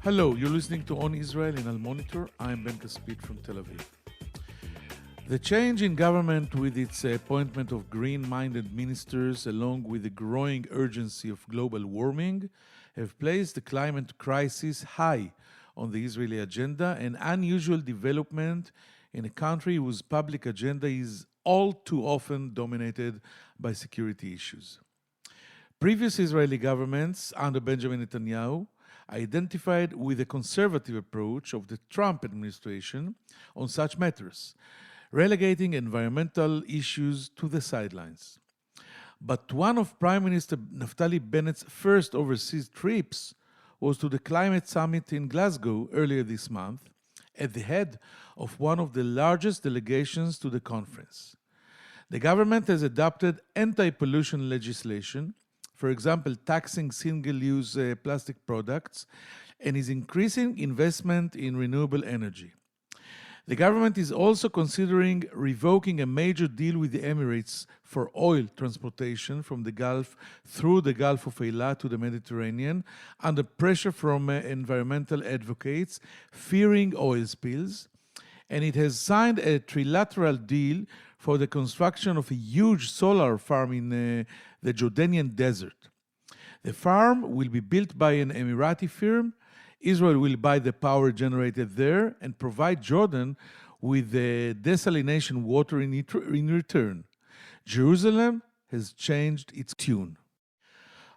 Hello, you're listening to On Israel in Al Monitor. I'm Ben Caspit from Tel Aviv. The change in government with its appointment of green-minded ministers along with the growing urgency of global warming have placed the climate crisis high on the Israeli agenda, an unusual development in a country whose public agenda is all too often dominated by security issues. Previous Israeli governments under Benjamin Netanyahu identified with a conservative approach of the Trump administration on such matters, relegating environmental issues to the sidelines. But one of Prime Minister Naftali Bennett's first overseas trips was to the climate summit in Glasgow earlier this month, at the head of one of the largest delegations to the conference. The government has adopted anti-pollution legislation, for example, taxing single-use plastic products, and is increasing investment in renewable energy. The government is also considering revoking a major deal with the Emirates for oil transportation from the Gulf through the Gulf of Eilat to the Mediterranean, under pressure from environmental advocates fearing oil spills, and it has signed a trilateral deal for the construction of a huge solar farm in the Jordanian desert. The farm will be built by an Emirati firm. Israel will buy the power generated there and provide Jordan with the desalination water in return. Jerusalem has changed its tune.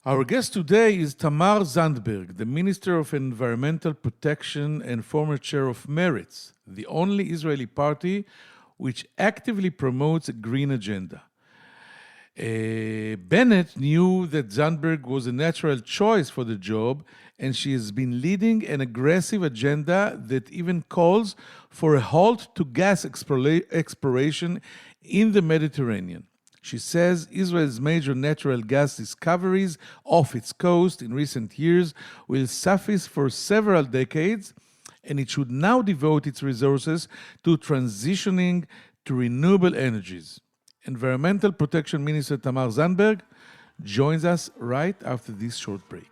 Our guest today is Tamar Zandberg, the Minister of Environmental Protection and former chair of Meretz, the only Israeli party which actively promotes a green agenda. Bennett knew that Zandberg was a natural choice for the job, and she has been leading an aggressive agenda that even calls for a halt to gas exploration in the Mediterranean. She says Israel's major natural gas discoveries off its coast in recent years will suffice for several decades, and it should now devote its resources to transitioning to renewable energies. Environmental Protection Minister Tamar Zandberg joins us right after this short break.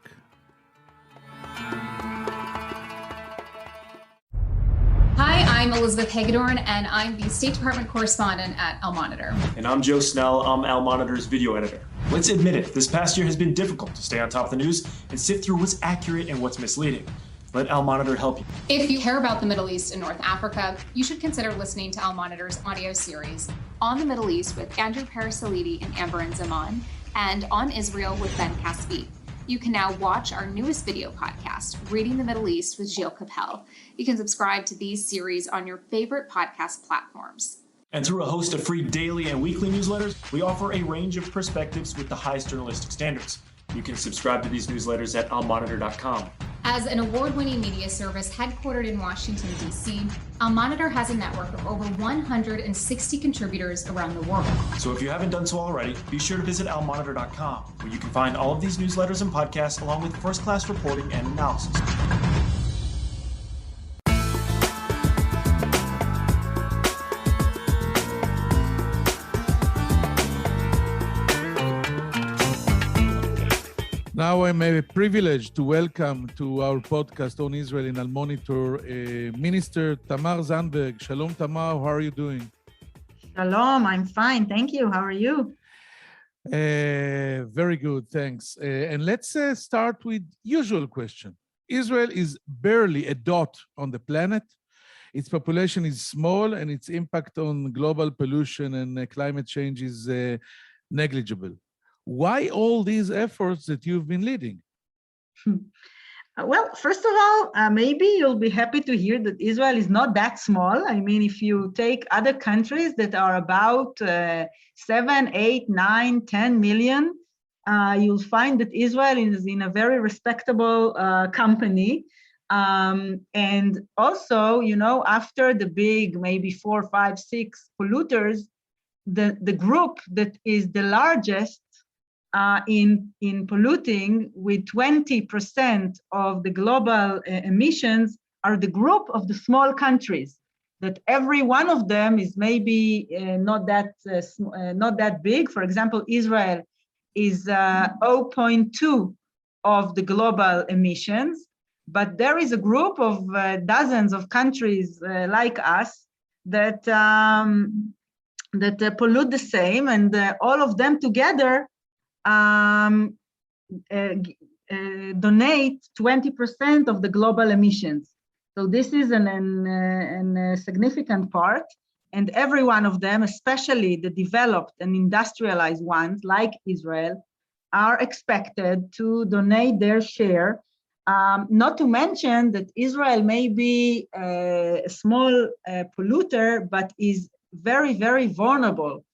Hi, I'm Elizabeth Hagedorn, and I'm the State Department correspondent at Al Monitor. And I'm Joe Snell. I'm Al Monitor's video editor. Let's admit it, this past year has been difficult to stay on top of the news and sift through what's accurate and what's misleading. Let Al Monitor help you. If you care about the Middle East and North Africa, you should consider listening to Al Monitor's audio series On the Middle East with Andrew Parasalidi and Amber and Zaman, and On Israel with Ben Caspit. You can now watch our newest video podcast, Reading the Middle East with Gilles Capel. You can subscribe to these series on your favorite podcast platforms. And through a host of free daily and weekly newsletters, we offer a range of perspectives with the highest journalistic standards. You can subscribe to these newsletters at almonitor.com. As an award-winning media service headquartered in Washington, D.C., Al Monitor has a network of over 160 contributors around the world. So if you haven't done so already, be sure to visit almonitor.com, where you can find all of these newsletters and podcasts along with first-class reporting and analysis. Now I'm privileged to welcome to our podcast on Israel in Al Monitor Minister Tamar Zandberg. Shalom, Tamar. How are you doing? Shalom. I'm fine. Thank you. How are you? Very good. Thanks. And let's start with usual question. Israel is barely a dot on the planet. Its population is small and its impact on global pollution and climate change is negligible. Why all these efforts that you've been leading? Well, first of all, maybe you'll be happy to hear that Israel is not that small. I mean, if you take other countries that are about 7, 8, 9, 10 million, you'll find that Israel is in a very respectable company. And also, you know, after the big, maybe 4, 5, 6 polluters, the group that is the largest in polluting with 20% of the global emissions are the group of the small countries, that every one of them is maybe not that big. For example, Israel is 0.2 of the global emissions, But there is a group of dozens of countries like us that pollute the same, and all of them together donate 20% of the global emissions. So this is a significant part, and every one of them, especially the developed and industrialized ones like Israel, are expected to donate their share. Not to mention that Israel may be a small polluter, but is very, very vulnerable.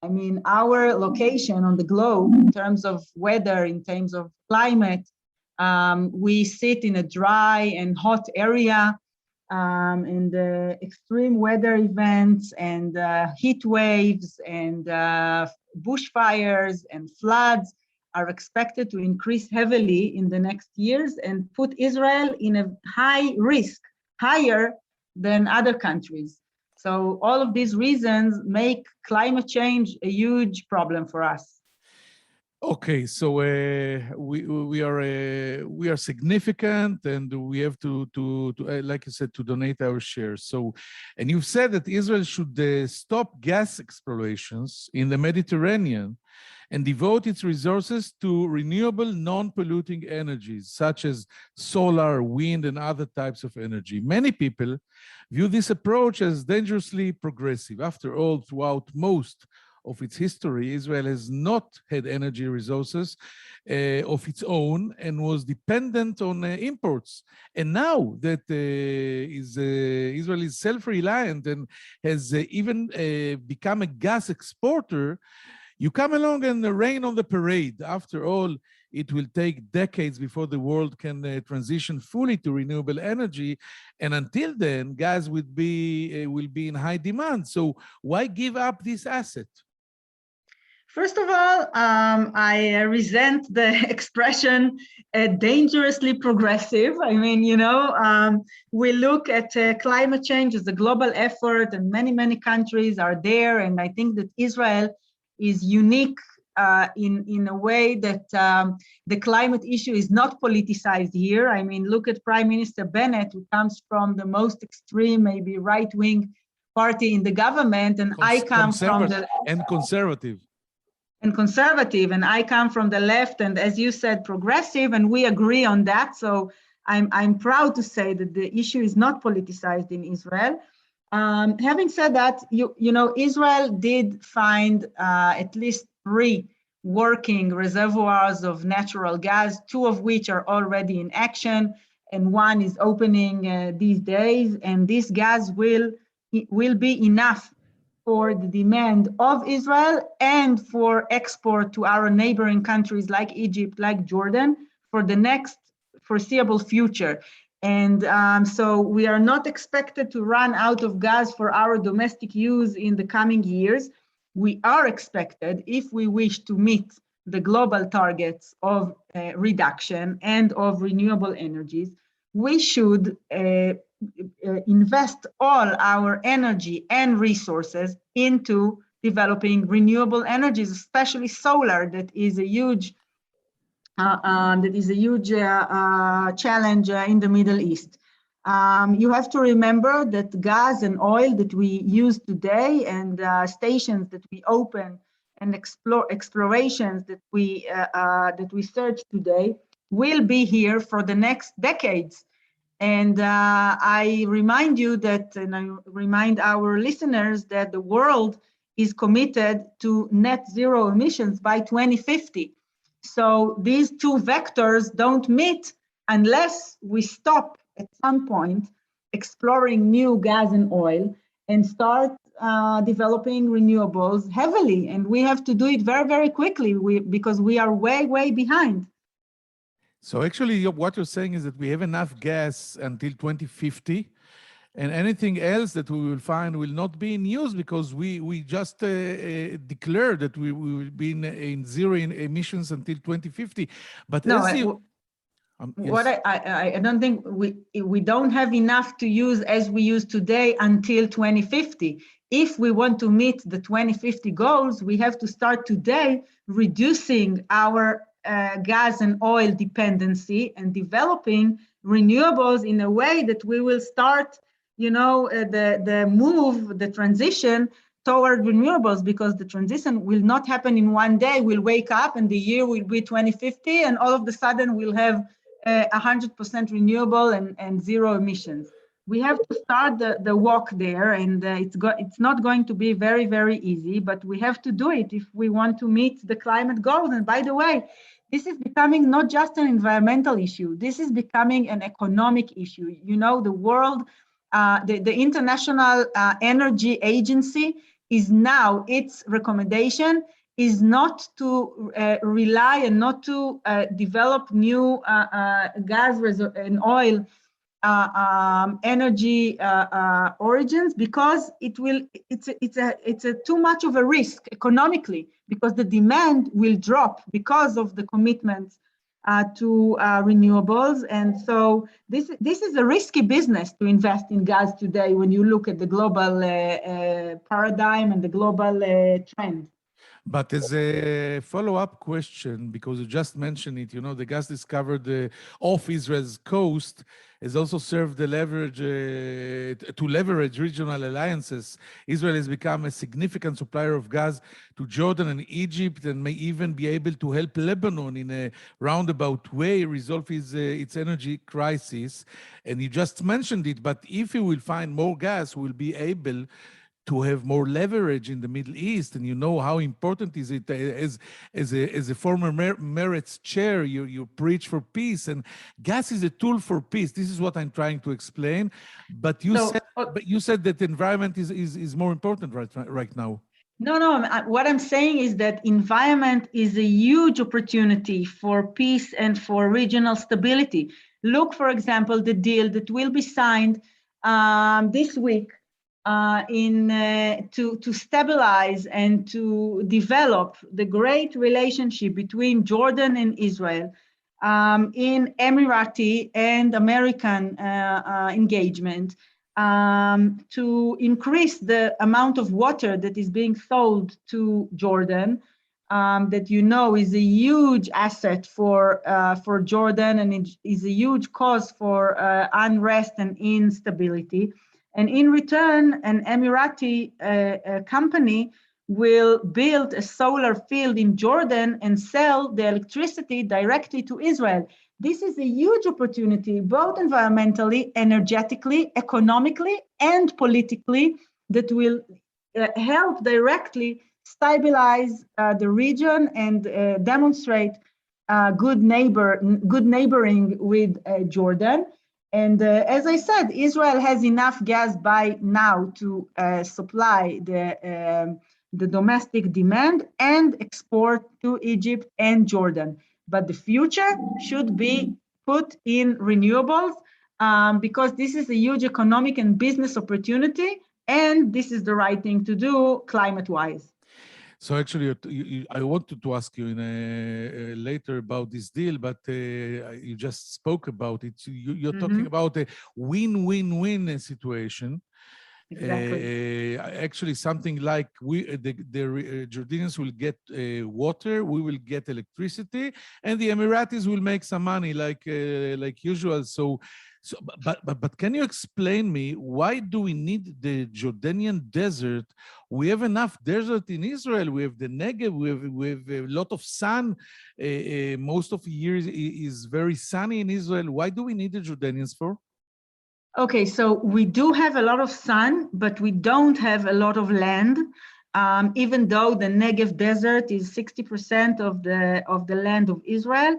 I mean, our location on the globe in terms of weather, in terms of climate, we sit in a dry and hot area, and the extreme weather events and heat waves and bushfires and floods are expected to increase heavily in the next years and put Israel in a high risk, higher than other countries. So all of these reasons make climate change a huge problem for us. Okay, so we are significant, and we have to like you said, to donate our shares. So, and you've said that Israel should stop gas explorations in the Mediterranean and devote its resources to renewable, non-polluting energies, such as solar, wind, and other types of energy. Many people view this approach as dangerously progressive. After all, throughout most of its history, Israel has not had energy resources of its own and was dependent on imports. And now that Israel is self-reliant and has even become a gas exporter, you come along and rain on the parade. After all, it will take decades before the world can transition fully to renewable energy. And until then, gas will be in high demand. So why give up this asset? First of all, I resent the expression dangerously progressive. I mean, we look at climate change as a global effort, and many, many countries are there. And I think that Israel is unique in a way that the climate issue is not politicized here. I mean, look at Prime Minister Bennett, who comes from the most extreme, maybe right-wing party in the government, and I come from the... And conservative. And conservative, and I come from the left, and as you said, progressive, and we agree on that. So I'm proud to say that the issue is not politicized in Israel. Having said that, Israel did find at least 3 working reservoirs of natural gas, 2 of which are already in action, and 1 is opening these days. And this gas will be enough for the demand of Israel and for export to our neighboring countries like Egypt, like Jordan, for the next foreseeable future. And so we are not expected to run out of gas for our domestic use in the coming years. We are expected, if we wish to meet the global targets of reduction and of renewable energies, we should invest all our energy and resources into developing renewable energies, especially solar, that is a huge challenge in the Middle East. You have to remember that gas and oil that we use today, and stations that we open and explorations that we search today, will be here for the next decades. And I remind you that, and I remind our listeners that the world is committed to net zero emissions by 2050. So these 2 vectors don't meet unless we stop at some point exploring new gas and oil and start developing renewables heavily. And we have to do it very, very quickly because we are way, way behind. So actually, what you're saying is that we have enough gas until 2050, and anything else that we will find will not be in use because we just declared that we will be in zero emissions until 2050. But no, yes. What I don't think we don't have enough to use as we use today until 2050. If we want to meet the 2050 goals, we have to start today reducing our gas and oil dependency and developing renewables in a way that we will start, the transition toward renewables, because the transition will not happen in one day. We'll wake up and the year will be 2050, and all of a sudden we'll have 100% renewable and zero emissions. We have to start the walk there, and it's not going to be very, very easy, but we have to do it if we want to meet the climate goals. And by the way, this is becoming not just an environmental issue, this is becoming an economic issue. The world, the International Energy Agency is now, its recommendation is not to rely and not to develop new gas and oil energy origins, because it's a too much of a risk economically, because the demand will drop because of the commitments to renewables. And so this is a risky business to invest in gas today when you look at the global paradigm and the global trend. But as a follow-up question, because you just mentioned it, the gas discovered off Israel's coast has also served to leverage regional alliances. Israel has become a significant supplier of gas to Jordan and Egypt, and may even be able to help Lebanon in a roundabout way resolve its energy crisis. And you just mentioned it, but if you will find more gas, we'll be able to have more leverage in the Middle East. And you know how important is it, as a former Meretz chair, you preach for peace, and gas is a tool for peace. This is what I'm trying to explain. But you said that the environment is more important right now. No, what I'm saying is that environment is a huge opportunity for peace and for regional stability. Look, for example, the deal that will be signed this week to stabilize and to develop the great relationship between Jordan and Israel in Emirati and American engagement, to increase the amount of water that is being sold to Jordan, that is a huge asset for Jordan, and it is a huge cause for unrest and instability. And in return, an Emirati company will build a solar field in Jordan and sell the electricity directly to Israel. This is a huge opportunity, both environmentally, energetically, economically, and politically, that will help directly stabilize the region and demonstrate good neighboring with Jordan. And as I said, Israel has enough gas by now to supply the domestic demand and export to Egypt and Jordan. But the future should be put in renewables, because this is a huge economic and business opportunity, and this is the right thing to do climate-wise. So actually, I wanted to ask you later about this deal, but you just spoke about it. You're talking about a win-win-win situation. Exactly. Actually, something like the Jordanians will get water, we will get electricity, and the Emiratis will make some money, like usual. But can you explain me, why do we need the Jordanian desert? We have enough desert in Israel. We have the Negev. We have a lot of sun. Most of the year is very sunny in Israel. Why do we need the Jordanians for? Okay, so we do have a lot of sun, but we don't have a lot of land. Even though the Negev desert is 60% of the land of Israel,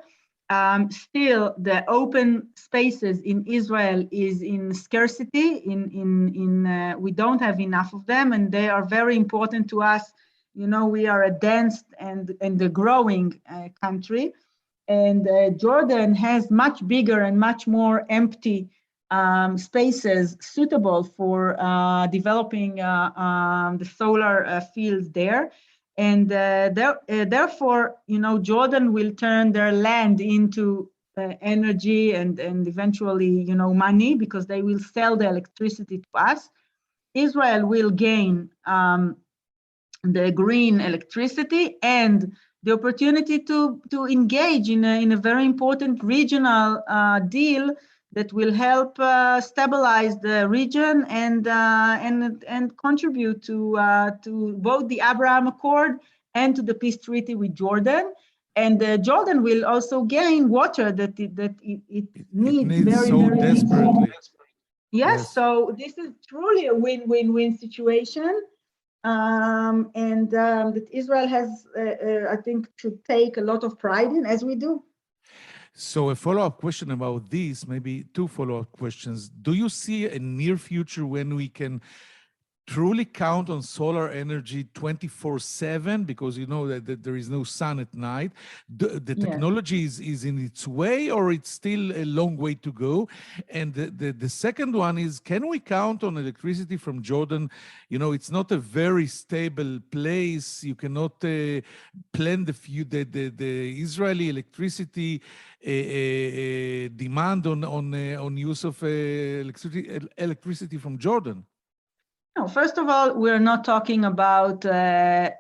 still the open spaces in Israel is in scarcity. We don't have enough of them, and they are very important to us. We are a dense and a growing country, and Jordan has much bigger and much more empty spaces suitable for developing the solar fields there. And therefore, Jordan will turn their land into energy and eventually, money, because they will sell the electricity to us. Israel will gain the green electricity and the opportunity to engage in a very important regional deal that will help stabilize the region and contribute to both the Abraham Accord and to the peace treaty with Jordan. And Jordan will also gain water that it needs very, so very desperately. Yes, so this is truly a win-win-win situation. That Israel has, I think, should take a lot of pride in, as we do. So a follow-up question about this, maybe two follow-up questions. Do you see a near future when we can truly count on solar energy 24/7, because you know that there is no sun at night? The technology is in its way, or it's still a long way to go? And the second one is, can we count on electricity from Jordan? You know, it's not a very stable place. You cannot plan the Israeli electricity demand on use of electricity from Jordan. No, first of all, we're not talking about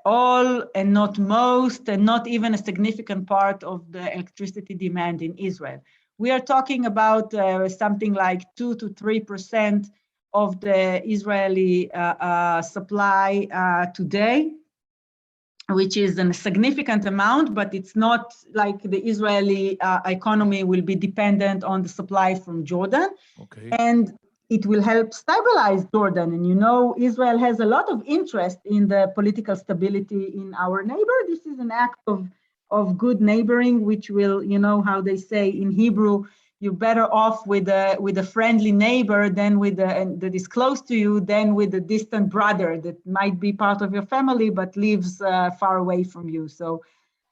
all and not most and not even a significant part of the electricity demand in Israel. We are talking about something like 2 to 3% of the Israeli supply today, which is a significant amount, but it's not like the Israeli economy will be dependent on the supply from Jordan. Okay. And it will help stabilize Jordan. And you know, Israel has a lot of interest in the political stability in our neighbor. This is an act of good neighboring, which will, you know, how they say in Hebrew, you're better off with a friendly neighbor than that is close to you than with a distant brother that might be part of your family but lives far away from you. So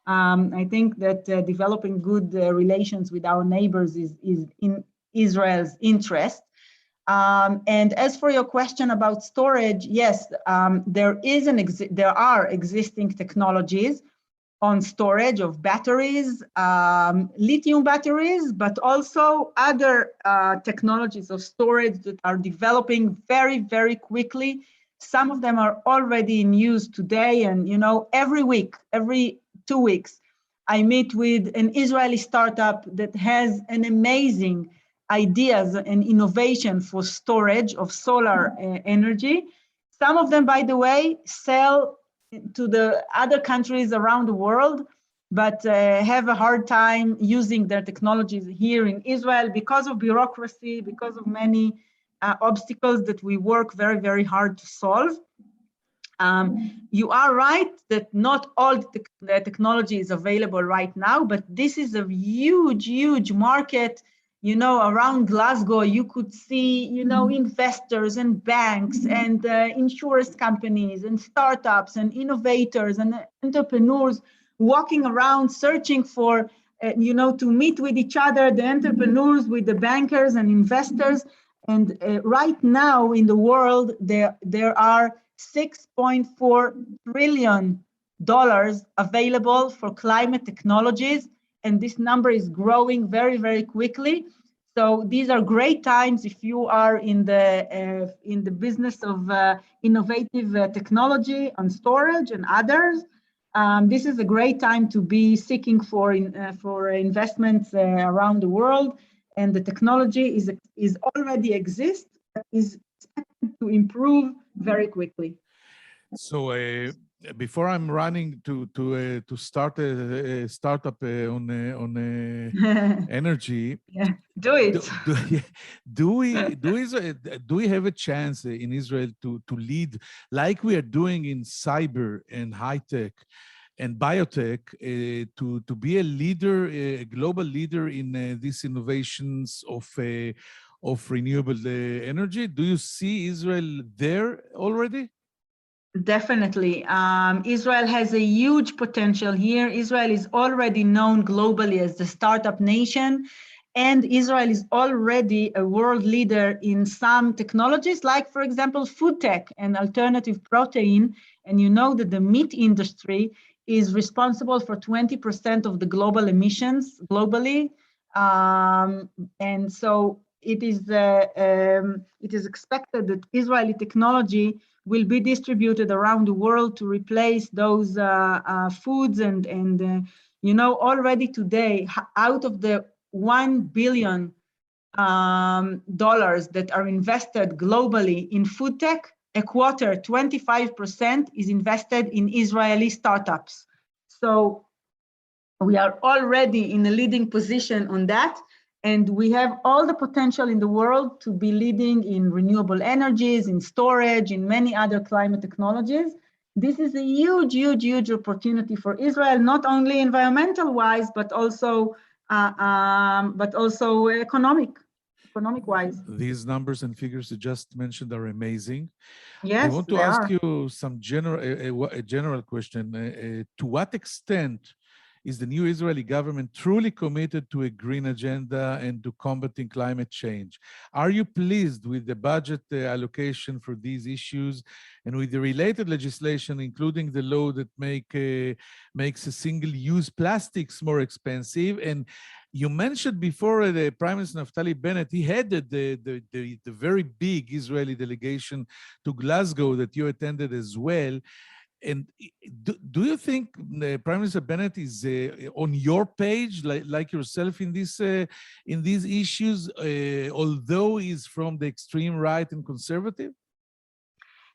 I think that developing good relations with our neighbors is in Israel's interest. And as for your question about storage, yes, there are existing technologies on storage of batteries, lithium batteries, but also other technologies of storage that are developing very, very quickly. Some of them are already in use today, and you know, every week, every 2 weeks, I meet with an Israeli startup that has an amazing ideas and innovation for storage of solar energy. Some of them, by the way, sell to the other countries around the world, but have a hard time using their technologies here in Israel because of bureaucracy, because of many obstacles that we work very, very hard to solve. You are right that not all the technology is available right now, but this is a huge, huge market. You know, around Glasgow, you could see, you know, investors and banks and insurance companies and startups and innovators and entrepreneurs walking around searching for, you know, to meet with each other, the entrepreneurs with the bankers and investors. And right now in the world, there are $6.4 trillion available for climate technologies. And this number is growing very, very quickly. So these are great times if you are in the business of innovative technology on storage and others. This is a great time to be seeking for investments around the world, and the technology is already exists, is expected to improve very quickly. So before I'm running to start a startup on energy, yeah, do it. Do we have a chance in Israel to lead like we are doing in cyber and high tech and biotech, to be a leader, a global leader in these innovations of renewable energy? Do you see Israel there already? Definitely. Israel has a huge potential here. Israel is already known globally as the startup nation, and Israel is already a world leader in some technologies, like, for example, food tech and alternative protein. And you know that the meat industry is responsible for 20% of the global emissions globally. And so it is expected that Israeli technology will be distributed around the world to replace those foods. And you know, already today, out of the 1 billion dollars that are invested globally in food tech, a quarter, 25%, is invested in Israeli startups. So we are already in a leading position on that. And we have all the potential in the world to be leading in renewable energies, in storage, in many other climate technologies. This is a huge, huge, huge opportunity for Israel, not only environmental-wise, but also economic-wise. These numbers and figures you just mentioned are amazing. Yes, I want to they ask are. you some a general question. To what extent is the new Israeli government truly committed to a green agenda and to combating climate change? Are you pleased with the budget allocation for these issues and with the related legislation, including the law that makes a single-use plastics more expensive? And you mentioned before the Prime Minister Naftali Bennett, he headed the very big Israeli delegation to Glasgow that you attended as well. And do you think Prime Minister Bennett is on your page, like yourself in these issues, although he's from the extreme right and conservative?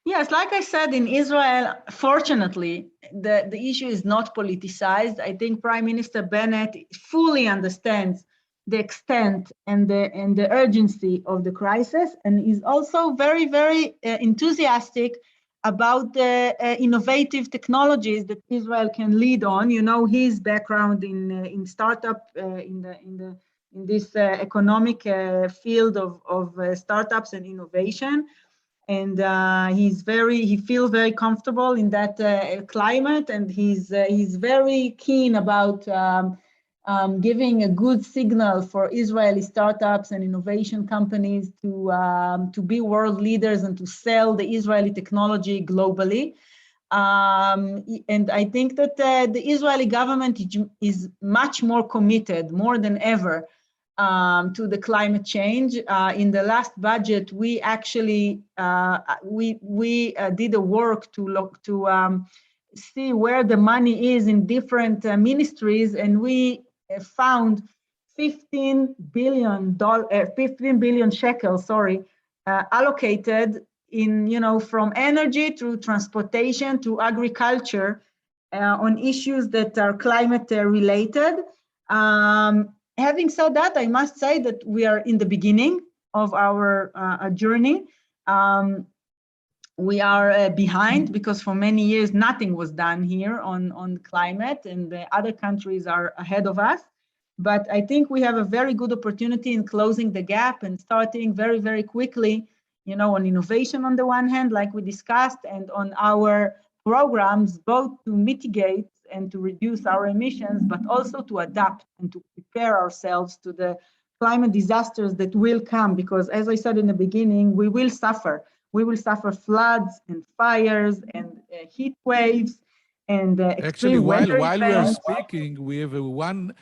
Yes, like I said, in Israel, fortunately, the issue is not politicized. I think Prime Minister Bennett fully understands the extent and the urgency of the crisis, and is also very, very enthusiastic about the innovative technologies that Israel can lead on. You know, his background in startup, in this economic field of startups and innovation. And he feels very comfortable in that climate, and he's very keen about giving a good signal for Israeli startups and innovation companies to be world leaders and to sell the Israeli technology globally. And I think that the Israeli government is much more committed, more than ever, to the climate change. In the last budget, we actually did a work to see where the money is in different ministries, and we found 15 billion shekels, allocated in, from energy to transportation to agriculture on issues that are climate related. Having said that, I must say that we are in the beginning of our journey. We are behind because for many years nothing was done here on climate, and the other countries are ahead of us. But I think we have a very good opportunity in closing the gap and starting very, very quickly, on innovation on the one hand, like we discussed, and on our programs, both to mitigate and to reduce our emissions, but also to adapt and to prepare ourselves to the climate disasters that will come. Because as I said in the beginning, we will suffer. We will suffer floods and fires and heat waves and Actually, while we are speaking, we have one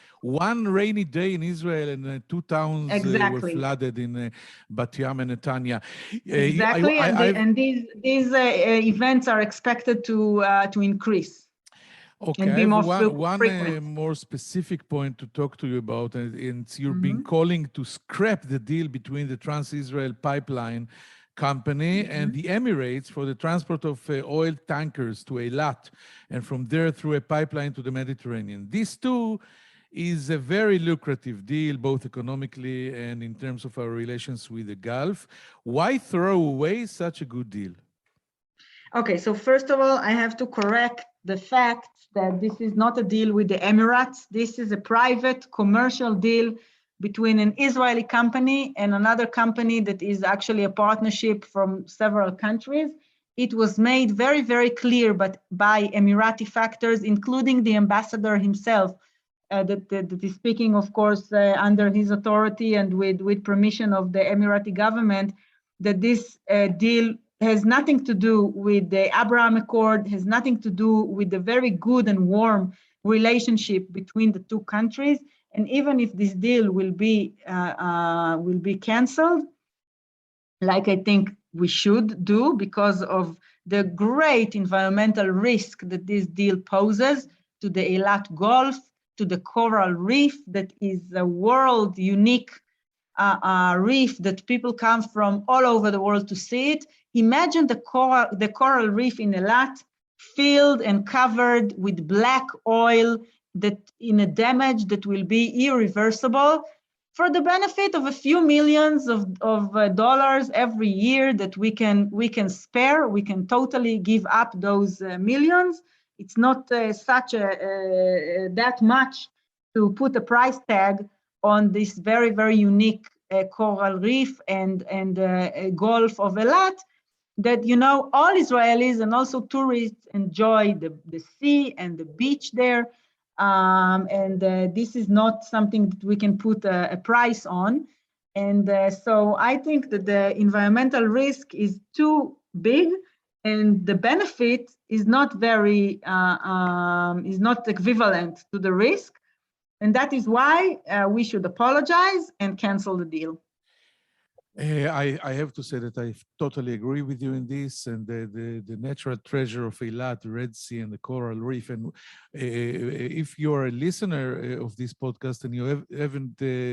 rainy day in Israel, and 2 towns were flooded in Bat Yam and Netanya. Exactly, and these events are expected to increase. Okay, I have one more specific point to talk to you about, and you've been calling to scrap the deal between the Trans-Israel Pipeline Company and the Emirates for the transport of oil tankers to Eilat, and from there through a pipeline to the Mediterranean. This too is a very lucrative deal, both economically and in terms of our relations with the Gulf. Why throw away such a good deal? Okay, so first of all, I have to correct the fact that this is not a deal with the Emirates. This is a private commercial deal between an Israeli company and another company that is actually a partnership from several countries. It was made very, very clear by Emirati factors, including the ambassador himself, that is speaking, of course, under his authority and with permission of the Emirati government, that this deal has nothing to do with the Abraham Accord, has nothing to do with the very good and warm relationship between the two countries. And even if this deal will be canceled, like I think we should do because of the great environmental risk that this deal poses to the Eilat Gulf, to the coral reef that is a world unique reef that people come from all over the world to see it. Imagine the coral reef in Eilat filled and covered with black oil that in a damage that will be irreversible for the benefit of a few millions of dollars every year that we can spare. We can totally give up those millions. It's not that much to put a price tag on this very, very unique coral reef and Gulf of Eilat, that, you know, all Israelis and also tourists enjoy the sea and the beach there. This is not something that we can put a price on. And so I think that the environmental risk is too big, and the benefit is not very, is not equivalent to the risk. And that is why we should apologize and cancel the deal. I have to say that I totally agree with you in this, and the natural treasure of Eilat, the Red Sea, and the coral reef. And if you're a listener of this podcast and you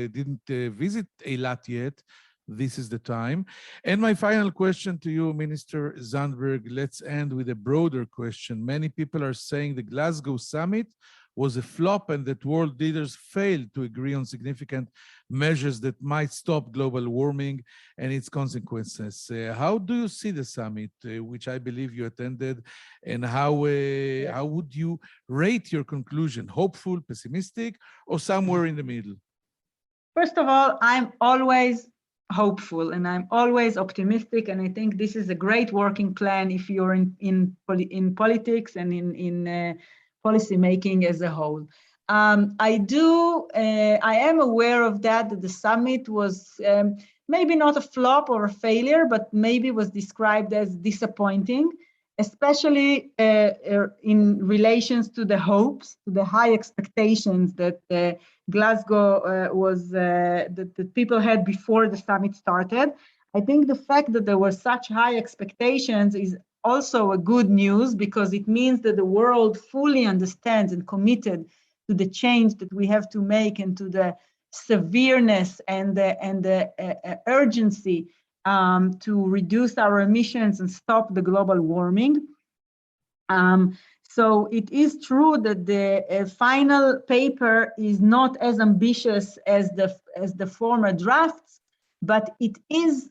didn't visit Eilat yet, this is the time. And my final question to you, Minister Zandberg, let's end with a broader question. Many people are saying the Glasgow summit was a flop and that world leaders failed to agree on significant measures that might stop global warming and its consequences. How do you see the summit, which I believe you attended, and how would you rate your conclusion? Hopeful, pessimistic, or somewhere in the middle? First of all, I'm always hopeful and I'm always optimistic, and I think this is a great working plan if you're in politics and in policy making as a whole. I am aware of that the summit was maybe not a flop or a failure, but maybe was described as disappointing, especially in relations to the hopes, to the high expectations that Glasgow that people had before the summit started. I think the fact that there were such high expectations is also a good news, because it means that the world fully understands and committed to the change that we have to make and to the severeness and the urgency to reduce our emissions and stop the global warming. So it is true that the final paper is not as ambitious as the former drafts, but it is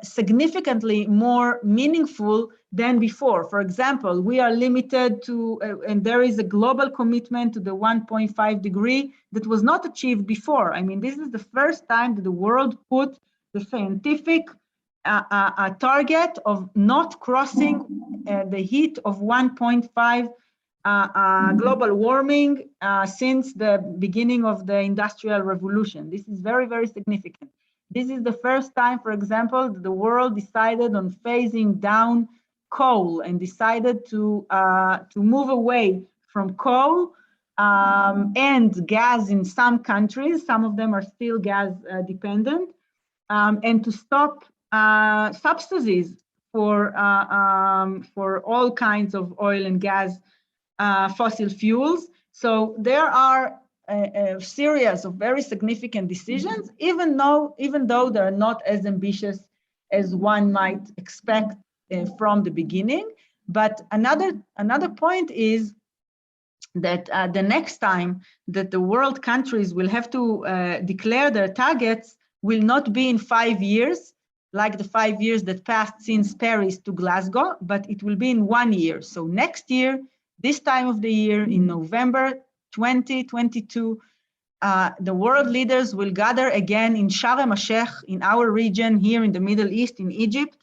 significantly more meaningful than before. For example, we are limited to, and there is a global commitment to the 1.5 degree that was not achieved before. I mean, this is the first time that the world put the scientific target of not crossing the heat of 1.5 global warming since the beginning of the Industrial Revolution. This is very, very significant. This is the first time, for example, that the world decided on phasing down coal and decided to move away from coal and gas in some countries. Some of them are still gas dependent, and to stop subsidies for all kinds of oil and gas fossil fuels. So there are a series of very significant decisions, even though they're not as ambitious as one might expect from the beginning. But another point is that the next time that the world countries will have to declare their targets will not be in 5 years, like the 5 years that passed since Paris to Glasgow, but it will be in 1 year. So next year, this time of the year, in November 2022, the world leaders will gather again in Sharm el-Sheikh, in our region here in the Middle East, in Egypt,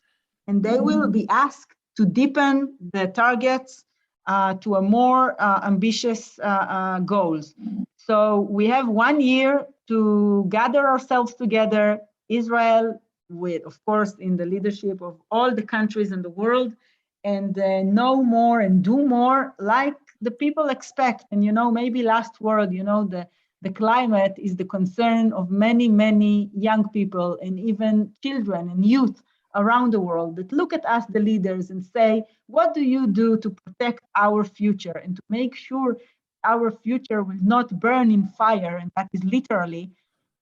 and they will be asked to deepen the targets to a more ambitious goals. So we have 1 year to gather ourselves together, Israel, with, of course, in the leadership of all the countries in the world, and know more and do more like the people expect. And, you know, maybe last word, you know, the climate is the concern of many, many young people and even children and youth around the world that look at us, the leaders, and say, what do you do to protect our future and to make sure our future will not burn in fire? And that is literally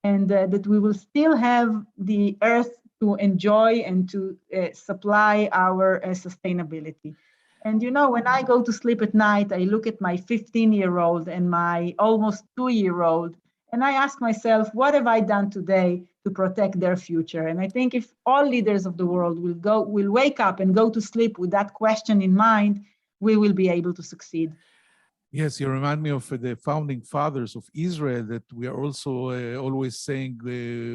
and that we will still have the earth to enjoy and to supply our sustainability. And when I go to sleep at night, I look at my 15-year-old and my almost 2-year-old, and I ask myself, what have I done today to protect their future? And I think if all leaders of the world will wake up and go to sleep with that question in mind, we will be able to succeed. Yes, you remind me of the founding fathers of Israel, that we are also always saying,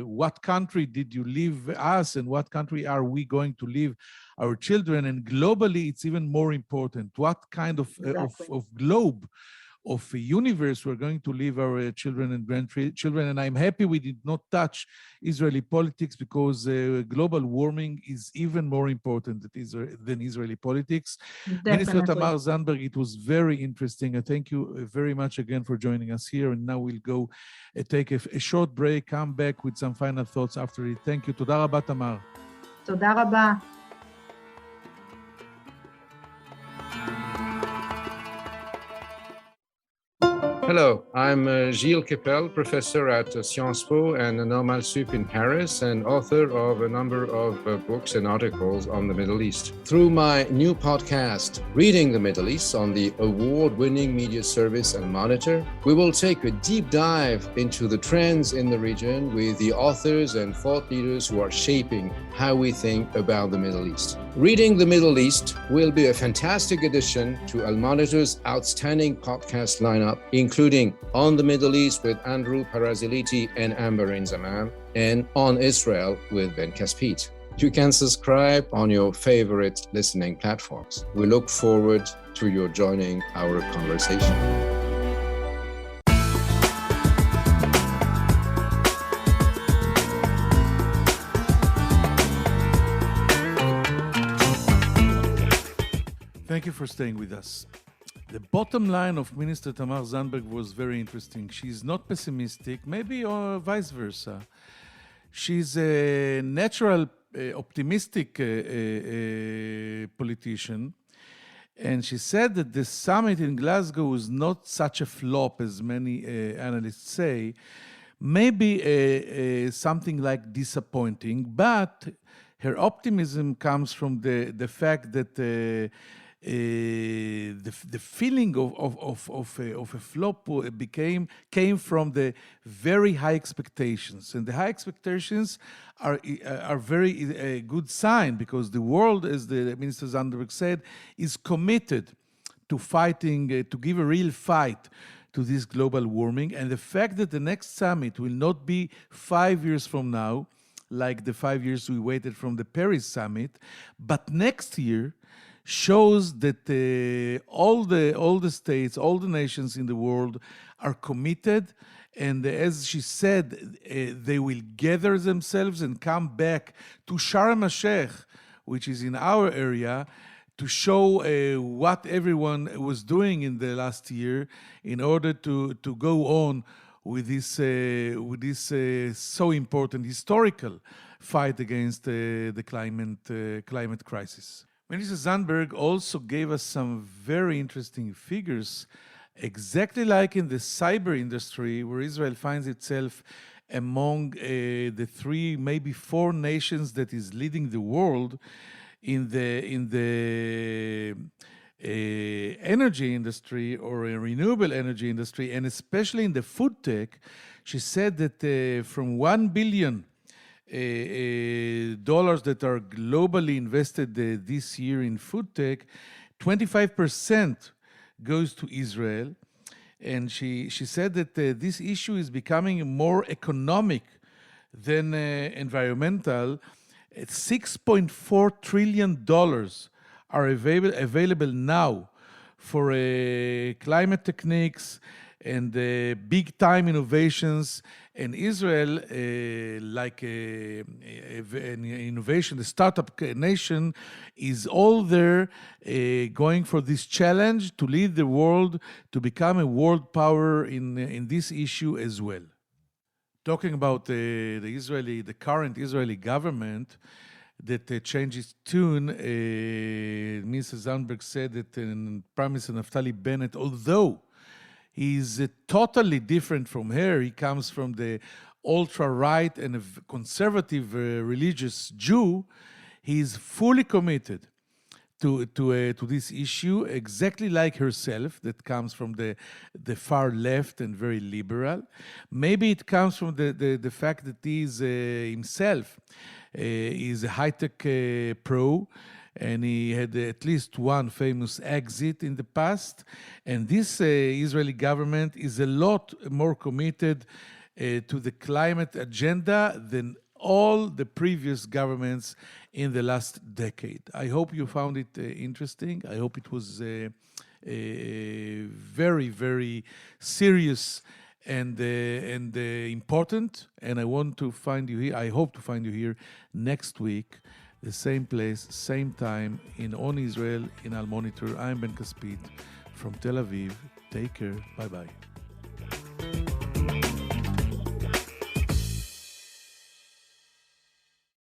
what country did you leave us and what country are we going to leave our children? And globally, it's even more important. What kind of globe, of a universe we're going to leave our children and grandchildren? And I'm happy we did not touch Israeli politics, because global warming is even more important than Israeli politics. Definitely. Minister Tamar Zandberg, it was very interesting. I thank you very much again for joining us here. And now we'll go take a short break, come back with some final thoughts after it. Thank you. Toda rabba, Tamar. Toda rabba. Hello, I'm Gilles Kepel, professor at Sciences Po and Normal Sup in Paris, and author of a number of books and articles on the Middle East. Through my new podcast, Reading the Middle East, on the award-winning media service and Monitor, we will take a deep dive into the trends in the region with the authors and thought leaders who are shaping how we think about the Middle East. Reading the Middle East will be a fantastic addition to Al Monitor's outstanding podcast lineup, including On the Middle East with Andrew Paraziliti and Amber Zaman, and On Israel with Ben Caspit. You can subscribe on your favorite listening platforms. We look forward to your joining our conversation. Thank you for staying with us. The bottom line of Minister Tamar Zandberg was very interesting. She's not pessimistic, maybe or vice versa. She's a natural, optimistic politician. And she said that the summit in Glasgow was not such a flop as many analysts say. Maybe something like disappointing, but her optimism comes from the fact that the feeling of a flop came from the very high expectations, and the high expectations are very good sign, because the world, as the Minister Zandberg said, is committed to fighting, to give a real fight to this global warming. And the fact that the next summit will not be 5 years from now, like the 5 years we waited from the Paris summit, but next year, shows that all the states, all the nations in the world are committed, and as she said, they will gather themselves and come back to Sharm el-Sheikh, which is in our area, to show what everyone was doing in the last year in order to go on with this so important historical fight against the climate crisis. Minister Zandberg also gave us some very interesting figures, exactly like in the cyber industry, where Israel finds itself among the 3, maybe 4 nations that is leading the world in the energy industry, or a renewable energy industry, and especially in the food tech. She said that from $1 billion dollars that are globally invested this year in food tech, 25% goes to Israel. And she said that this issue is becoming more economic than environmental. $6.4 trillion are available now for climate techniques and big time innovations. And Israel, like an innovation, the startup nation, is all there going for this challenge to lead the world to become a world power in this issue as well. Talking about the current Israeli government that changes tune, Mr. Zandberg said that Prime Minister Naftali Bennett, although he's totally different from her, he comes from the ultra-right and a conservative religious Jew, he's fully committed to this issue, exactly like herself, that comes from the far left and very liberal. Maybe it comes from the fact that he is himself is a high-tech pro, and he had at least one famous exit in the past. And this Israeli government is a lot more committed to the climate agenda than all the previous governments in the last decade. I hope you found it interesting. I hope it was very, very serious and important. And I want to find you here. I hope to find you here next week, the same place, same time, in On Israel, in Al Monitor. I'm Ben Caspit from Tel Aviv. Take care. Bye-bye.